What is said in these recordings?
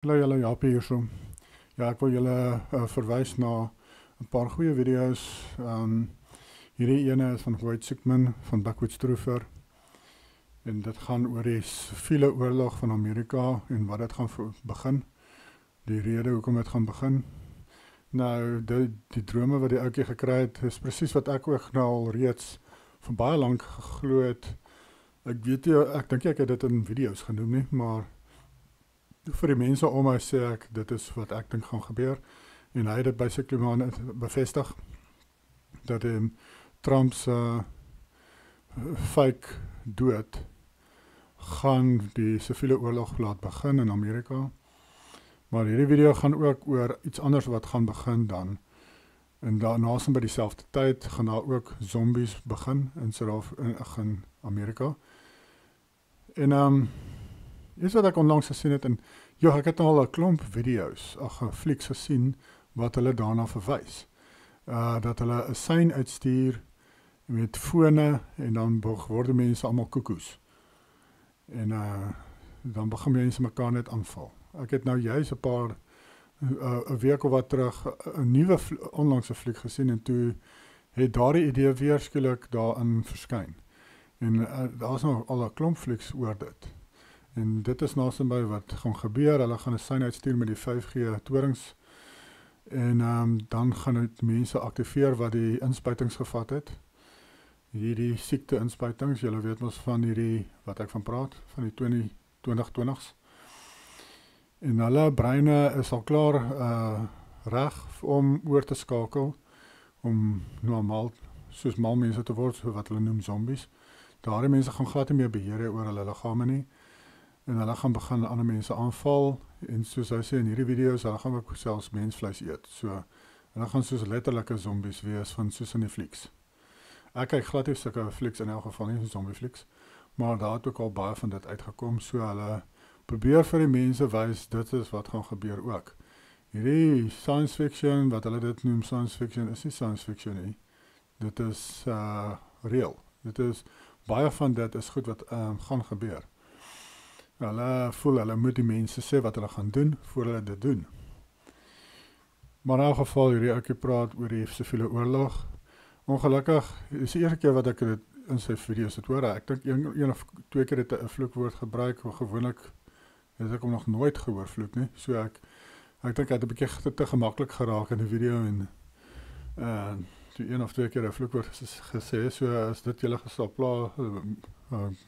Hallo julle, Japie hierso. Ja, ek wil julle verwys na 'n paar goeie video's. Hierdie ene is van Wade Siegman van Backwoods Trooper en dit gaan oor die siviele oorlog van Amerika en wat dit gaan begin. Die rede hoekom dit gaan begin. Nou, die drome wat die ouetjie gekry het, is presies wat ek ook nou al reeds vir baie lank geglo het. Ek weet nie, ek dink ek het dit in video's genoem nie, maar vir die mense om my sê ek, dit is wat ek dink gaan gebeur. En hy het dit basically maar bevestig, dat Trump's fake dood gaan die siviele oorlog laat begin in Amerika. Maar hierdie video gaan ook oor iets anders wat gaan begin dan. En daarna by dieselfde tyd gaan daar ook zombies begin in Amerika. En is wat ek onlangs gesien het, en ja, ek het al 'n klomp video's, flieks gesien, wat hulle daarna verwys. Dat hulle 'n sein uitstuur met fone, en dan word mense almal koekoes. En dan begin mense mekaar net aanval. Ek het nou juist 'n week of wat terug, 'n nuwe onlangse fliek gesien, en toe het daardie idee weer skielik daarin verskyn. En daar's nou al 'n klomp flieks oor dit. En dit is naby wat gaan gebeur. Hulle gaan 'n sein uitstuur met die 5G torings. En dan gaan dit mense aktiveer wat die inspuitings gevat het. Hierdie siekte inspuitings, julle weet mos van hierdie, wat ek van praat, van die 2020s. En hulle breine is al klaar reg om oor te skakel, om normaal, soos mal mense te word, so wat hulle noem zombies. Daardie mense gaan glad nie meer beheer oor hulle liggame nie. En hulle gaan begin ander mense aanval, en soos hy sê in hierdie video's, hulle gaan ook selfs mensvleis eet. So, hulle gaan soos letterlike zombies wees, van soos in die flieks. Ek kyk glad nie sulke flieks in elk geval nie, zombie flieks, maar daar het ook al baie van dit uitgekom, so hulle probeer vir die mense wys, dit is wat gaan gebeur ook. Hierdie science fiction, wat hulle dit noem science fiction, is nie science fiction nie. Dit is real. Dit is, baie van dit is goed wat gaan gebeur. Hulle voel, hulle moet die mense sê wat hulle gaan doen, voor hulle dit doen. Maar in elk geval, hierdie ouetjie praat oor die siviele oorlog. Ongelukkig, is die eerste keer wat ek dit in sy video's het hoor. Ek dink een of twee keer het 'n vloekwoord gebruik, maar gewoonlik het ek hom nog nooit gehoor vloek nie. So ek dink hy het 'n bietjie te gemaklik geraak in die video, en toe een of twee keer 'n vloekwoord gesê, so as dit julle gesal pla,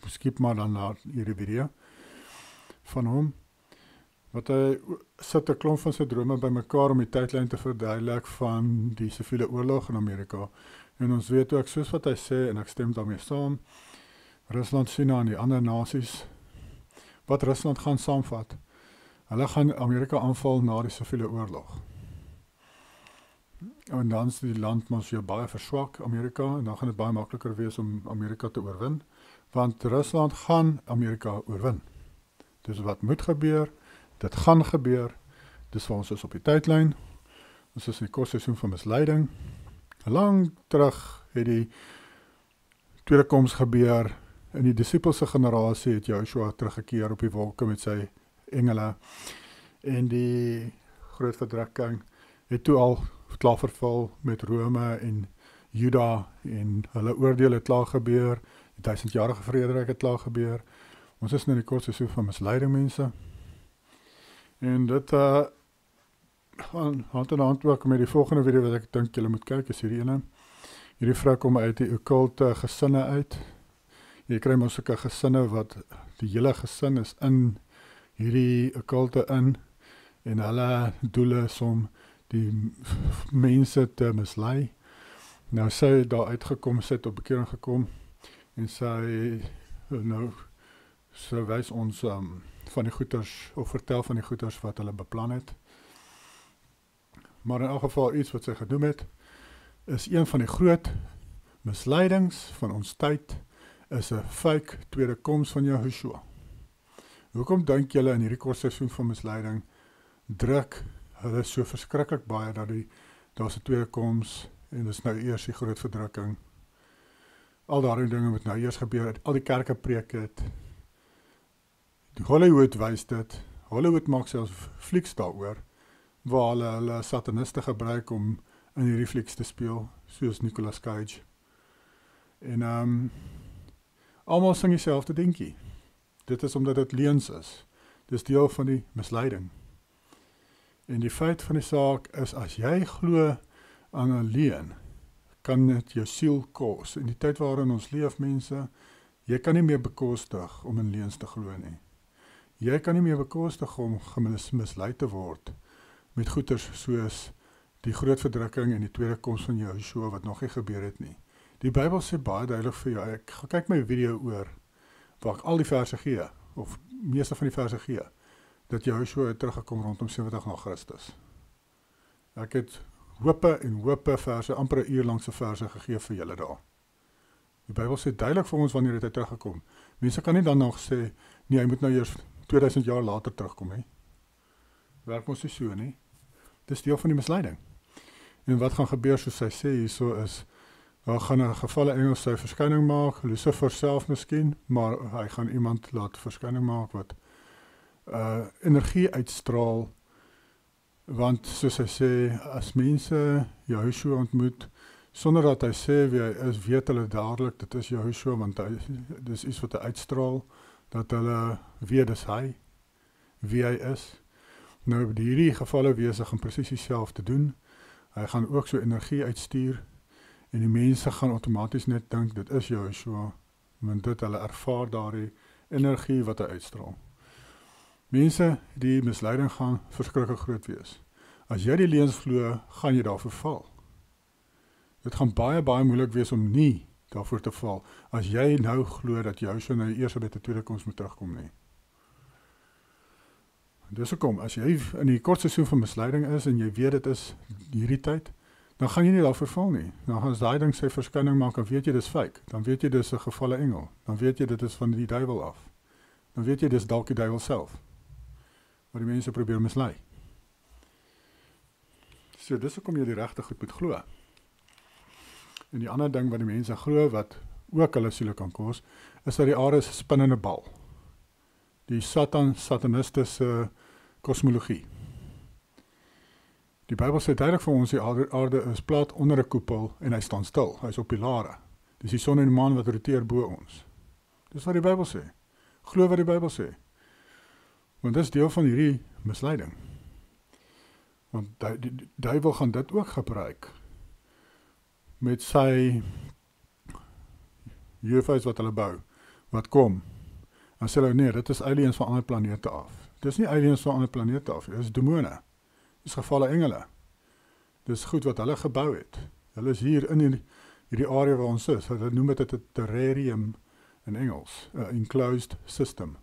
skip maar dan na hierdie video van hom. Wat hy sit 'n klomp van sy drome bymekaar om die tydlyn te verduidelik van die siviele oorlog in Amerika. En ons weet ook, soos wat hy sê, en ek stem daarmee saam, Rusland, China en die ander nasies, wat Rusland gaan saamvat. Hulle gaan Amerika aanval na die siviele oorlog. En dan is die land mos weer baie verswak, Amerika, en dan gaan dit baie makliker wees om Amerika te oorwin, want Rusland gaan Amerika oorwin. Dis wat moet gebeur, dit gaan gebeur, dis waar ons is op die tydlyn, ons is in die kortseisoen van misleiding. Lang terug het die tweede koms gebeur, in die disipelse generasie het Joshua teruggekeer op die wolke met sy engele, en die groot verdrukking het toe al klaar verval met Rome en Juda, en hulle oordeel het klaar gebeur, die 1000-jarige vrederyk het klaar gebeur. Ons is in die kortseisoen van misleiding, mense. En dit gaan hand in hand ook met die volgende video wat ek dink julle moet kyk, is hierdie ene. Hierdie vrou kom uit die okkulte gesinne uit. Jy kry mos sulke gesinne wat die hele gesin is in hierdie okkulte in, en hulle doel is om die mense te mislei. Nou sy het daar uitgekom, sy het op bekering gekom, en sy wys ons van die goeters, of vertel van die goeters wat hulle beplan het. Maar in elk geval iets wat sy gedoen het, is een van die groot misleidings van ons tyd, is 'n fake tweede koms van Joshua. Hoekom dink julle in hierdie kortseisoen van misleiding, druk hulle so verskriklik baie, dat daar's 'n tweede koms, en dis nou eers die groot verdrukking. Al daardie dinge moet nou eers gebeur, al die kerke preek het, Hollywood wys dit, Hollywood maak selfs flieks daaroor, waar hulle sataniste gebruik om in hierdie flieks te speel, soos Nicolas Cage. En almal sing dieselfde dingetjie. Dit is omdat dit leuns is. Dis deel van die misleiding. En die feit van die saak is, as jy glo aan 'n leuen, kan dit jou siel kos. In die tyd waarin ons leef, mense, jy kan nie meer bekostig om in leuns te glo nie. Jy kan nie meer bekostig om misleid te word met goeters soos die groot verdrukking en die tweede koms van Joshua wat nog nie gebeur het nie. Die Bybel sê baie duidelik vir jou, ek gaan kyk my video oor, waar ek al die verse gee, of meeste van die verse gee, dat Joshua het teruggekom rondom 70 na Christus. Ek het hope en hope verse, amper 'n uur langse verse gegee vir julle daar. Die Bybel sê duidelik vir ons wanneer het hy teruggekom. Mense kan nie dan nog sê, nee, hy moet nou eers 2000 jaar later terugkom, hè. Werk ons nie so nie. Dis deel van die misleiding. En wat gaan gebeur, soos hy sê hierso is, daar gaan 'n gevalle engel sy verskyning maak, Lucifer self miskien, maar hy gaan iemand laat verskyning maak wat energie uitstraal, want soos hy sê, as mense Joshua ontmoet, sonder dat hy sê wie hy is, weet hulle dadelik, dit is Joshua, want dis iets wat hy uitstraal, dat hulle weet dis hy, wie hy is. Nou, hierdie gevalle wese gaan presies dieselfde doen. Hy gaan ook so energie uitstuur, en die mense gaan outomaties net dink, dit is Joshua, want dit hulle ervaar daardie energie wat hy uitstraal. Mense, die misleiding gaan verskriklik groot wees. As jy die leuns glo, gaan jy daarvoor val. Dit gaan baie, baie moeilik wees om nie daarvoor te val, as jy nou glo dat Joshua nou eers by die tweede koms moet terugkom nie. Dis hoekom, as jy in die kort seisoen van misleiding is, en jy weet dit is hierdie tyd, dan gaan jy nie daarvoor val nie. Dan gaan daai ding sy verskyning maak, dan weet jy dis fake, dan weet jy dis 'n gevalle engel, dan weet jy dit is van die duiwel af, dan weet jy dis dalk die duiwel self, wat die mense probeer mislei. So, dis hoekom jy die regte goed moet glo. En die ander ding wat die mense glo, wat ook hulle siele kan kos, is dat die aarde is 'n spinnende bal. Die satanistiese kosmologie. Die Bybel sê duidelik vir ons, die aarde is plat onder 'n koepel, en hy staan stil, hy is op pilare. Dis die son en die maan wat roteer bo ons. Dis wat die Bybel sê. Glo wat die Bybel sê. Want dis deel van hierdie misleiding. Want die duiwel gaan dit ook gebruik, met sy UFO's wat hulle bou, wat kom, dan sê hulle, nee, dit is aliens van ander planete af. Dit is nie aliens van ander planete af, dit is demone, dit is gevalle engele, dit is goed wat hulle gebou het. Hulle is hier in hierdie area waar ons is, hulle noem dit 'n terrarium in Engels, 'n enclosed system.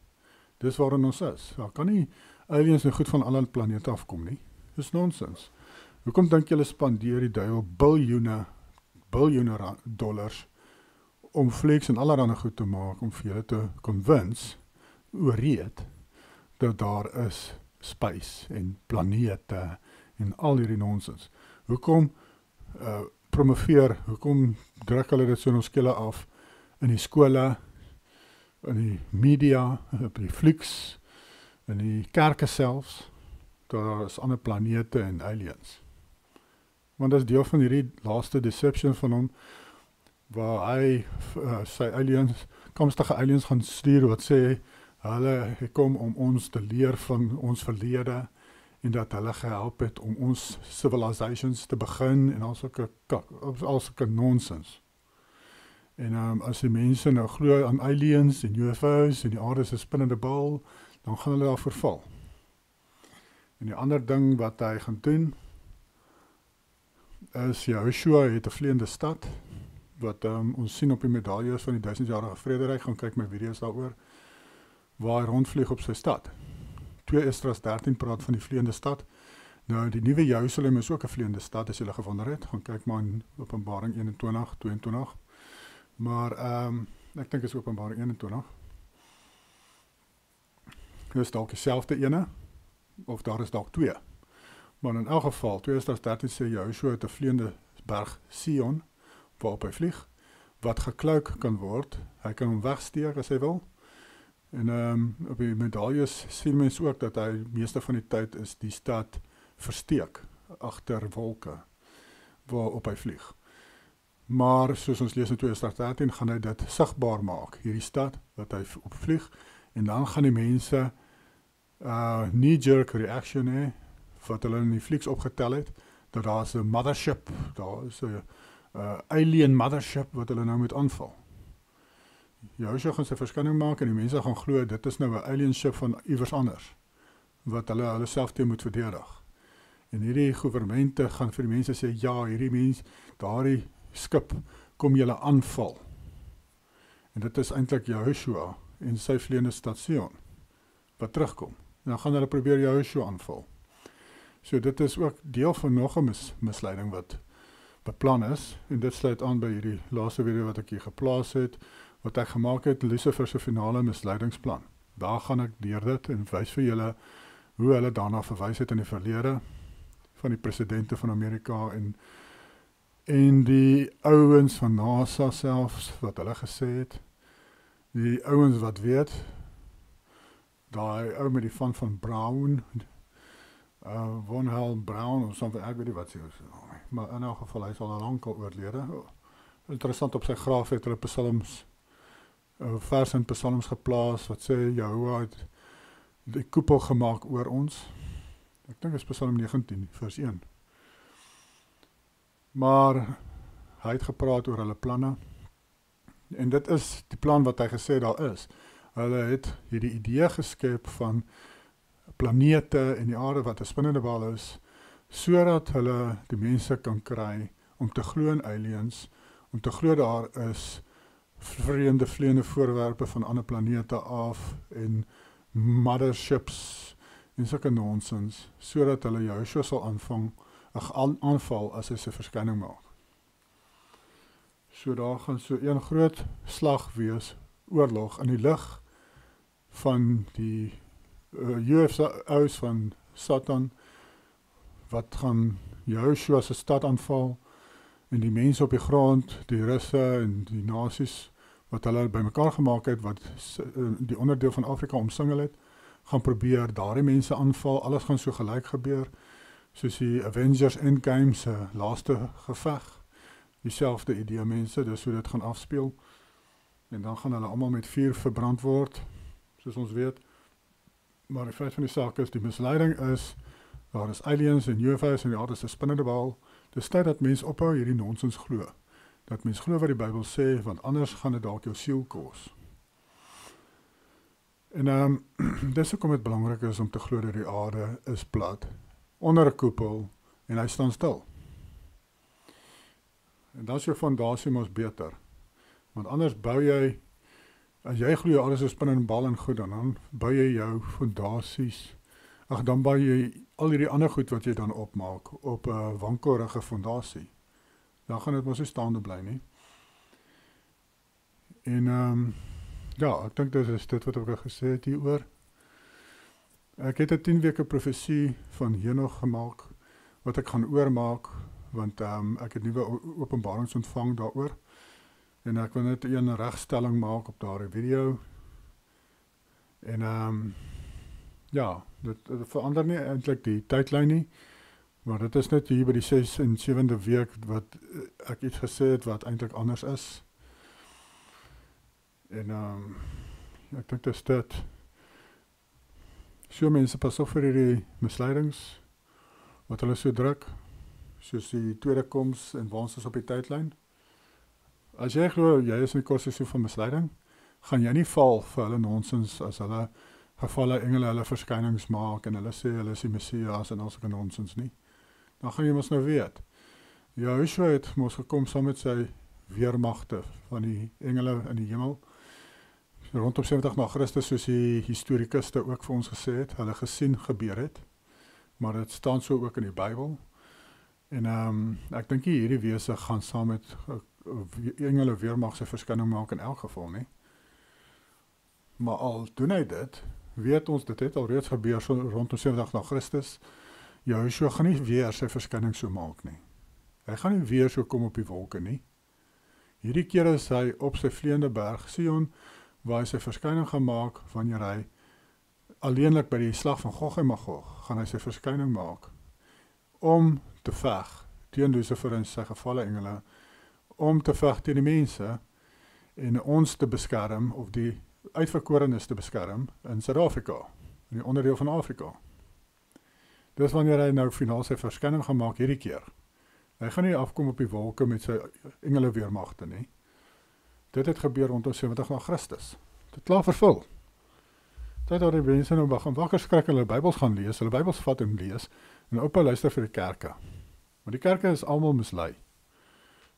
Dis waarin ons is. Daar kan nie aliens en goed van ander planete afkom nie. Dis nonsens. Hoekom dink julle spandeer die duiwel biljoene dollars om flieks en allerlei goed te maak, om vir julle te convince, oorreed, dat daar is space en planete en al hierdie nonsens. Hoekom hoekom druk hulle dit so in ons skille af, in die skole, in die media, op die flieks, in die kerke selfs, daar is ander planete en aliens. Want dit is deel van hierdie laaste deception van hom, waar hy sy aliens, komstige aliens gaan stuur, wat sê, hulle kom om ons te leer van ons verlede, en dat hulle gehelp het om ons civilizations te begin, en al sulke nonsens. En as die mense nou glo aan aliens en UFO's, en die aarde is 'n spinnende bal, dan gaan hulle daar verval. En die ander ding wat hy gaan doen, is Joshua het 'n vleiende stad, wat ons sien op die medaljes van die 1000-jarige vrederyk, gaan kyk my video's daaroor, waar hy rondvlieg op sy stad. 2 Esdras 13 praat van die vleiende stad. Nou, die nuwe Jerusalem is ook 'n vleiende stad, as julle gewonder het, gaan kyk maar in Openbaring 21, 22, maar ek dink is Openbaring 21. Dit is dalk dieselfde ene, of daar is dalk 2. Maar in elk geval, 2 Esdras 13 sê Joshua het 'n vleiende berg Sion, waarop hy vlieg, wat gekluik kan word, hy kan hom wegsteek as hy wil, En op die medaljes sien mens ook dat hy meeste van die tyd is die stad versteek agter wolke waarop hy vlieg. Maar soos ons lees in 2013 gaan hy dit sigbaar maak, hierdie stad wat hy opvlieg, en dan gaan die mense knee-jerk reaction hê, wat hulle in die flieks opgetel het, dat daar is 'n mothership, daar is 'n alien mothership wat hulle nou moet aanval. Joshua gaan sy verskyning maak en die mense gaan glo dit is nou 'n alien ship van iewers anders wat hulle self teen moet verdedig. En hierdie goewermente gaan vir die mense sê ja, hierdie mens, daardie skip kom julle aanval. En dit is eintlik Joshua en sy vleiende stad Sion wat terugkom. En dan gaan hulle probeer Joshua aanval. So dit is ook deel van nog 'n misleiding wat beplan is, en dit sluit aan by hierdie laaste video wat ek hier geplaas het, wat ek gemaak het, Lucifer se finale misleidingsplan. Daar gaan ek deur dit en wys vir julle hoe hulle daarna verwys het in die verlede van die presidente van Amerika en die ouens van NASA selfs, wat hulle gesê het, die ouens wat weet, daai ou met die van Brown, Von Hell Brown of something, ek weet nie wat sy is, maar in elk geval, hy sal al lankal oorlede. Interessant, op sy graf het hulle psalms, vers in psalms geplaas, wat sê, Jehovah het die koepel gemaak oor ons. Ek dink is Psalm 19, vers 1. Maar hy het gepraat oor hulle planne, en dit is die plan wat hy gesê daar is. Hulle het hierdie idee geskep van planete en die aarde wat 'n spinnende bal is, sodat hulle die mense kan kry om te glo in aliens, om te glo daar is vreemde vleiende voorwerpe van ander planete af en motherships en sulke nonsens, sodat hulle Joshua sal aanval as hy sy verskyning maak. So daar gaan so een groot slag wees, oorlog in die lig van die UFO's van Satan, wat gaan Joshua se stad aanval, en die mense op die grond, die Russe en die nasies, wat hulle bymekaar gemaak het, wat die onderdeel van Afrika omsingel het, gaan probeer daardie mense aanval, alles gaan so gelyk gebeur, soos die Avengers Endgame se laaste geveg, dieselfde idee mense, dis hoe dit gaan afspeel, en dan gaan hulle almal met vuur verbrand word, soos ons weet, maar die feit van die saak is, die misleiding is, daar is aliens en UFO's en die aarde is 'n spinnende bal, dis tyd dat mens ophou hierdie nonsens glo, dat mens glo wat die Bybel sê, want anders gaan dit dalk jou siel kos. En dis hoekom dit belangrik is om te glo dat die aarde is plat, onder 'n koepel, en hy staan stil. En dan is jou fondasie mos beter, want anders bou jy, as jy glo alles is spinnende bal en goed, dan bou jy jou fondasies, dan bou jy al hierdie ander goed wat jy dan opmaak, op 'n wankelrige fondasie. Dan gaan dit mos nie staande bly nie. En ja, ek dink dit is dit wat ek gesê het hieroor. Ek het 'n 10 weke profesie van Henog gemaak, wat ek gaan oormaak, want ek het nuwe openbarings ontvang daaroor, en ek wil net een regstelling maak op daardie video, en ja, dit verander nie eintlik die tydlyn nie, maar dit is net hier by die 6 en 7de week wat ek iets gesê het wat eintlik anders is. En ek dink dit is dit. So mense, pas op vir hierdie misleidings, wat hulle so druk, soos die tweede koms en waar ons is op die tydlyn. As jy glo, jy is in die kursus van misleiding, gaan jy nie val vir hulle nonsens, as hulle gevalle engele hulle verskynings maak, en hulle sê hulle is die Messias, en al sulke nonsens nie. Dan gaan jy mos nou weet. Joshua het mos gekom saam met sy weermagte van die engele in die hemel, rondom 70 na Christus, soos die historikuste ook vir ons gesê het, hulle gesien gebeur het, maar dit staan so ook in die Bybel, en ek dink hierdie wese gaan saam met engele weermag sy verskyning maak in elk geval nie, maar al doen hy dit, weet ons, dit het al reeds gebeur so rondom 70 na Christus, Joshua gaan nie weer sy verskyning so maak nie, hy gaan nie weer so kom op die wolke nie, hierdie keer is hy op sy vleiende berg Sion, waar hy sy verskyning gaan maak wanneer hy alleenlik by die slag van Gog en Magog gaan hy sy verskyning maak om te veg teen Lucifer en sy gevalle engele, om te veg teen die mense en ons te beskerm of die uitverkorenes te beskerm in Suid-Afrika, in die onderdeel van Afrika. Dis wanneer hy nou finaal sy verskyning gaan maak hierdie keer. Hy gaan nie afkom op die wolke met sy engele weermagte nie. Dit het gebeur rondom 70 na Christus. Dit klaar vervul. Tyd dat die mense nou begin wakker skrik en hulle Bybels gaan lees, hulle Bybels vat en lees, en oupa luister vir die kerke. Maar die kerke is almal mislei.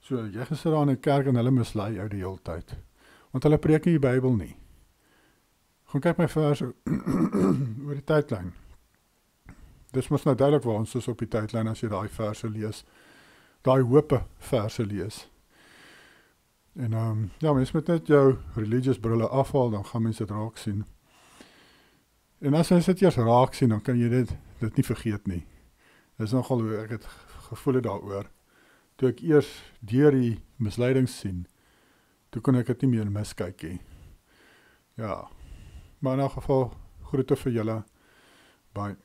So, jy gesit daar in die kerk en hulle mislei jou die hele tyd. Want hulle preek nie die Bybel nie. Gaan kyk my verse oor die tydlyn. Dis mos nou duidelik waar ons is op die tydlyn as jy daai verse lees. Daai hoope verse lees. En ja, mens moet net jou religious brille afhaal, dan gaan mens dit raak sien. En as jy dit eers raak sien, dan kan jy dit nie vergeet nie. Dis nogal hoe ek het gevoel het daaroor. Toe ek eers deur die misleidings sien, toe kon ek dit nie meer miskyk nie. Ja, maar in elk geval, groete vir julle. Bye.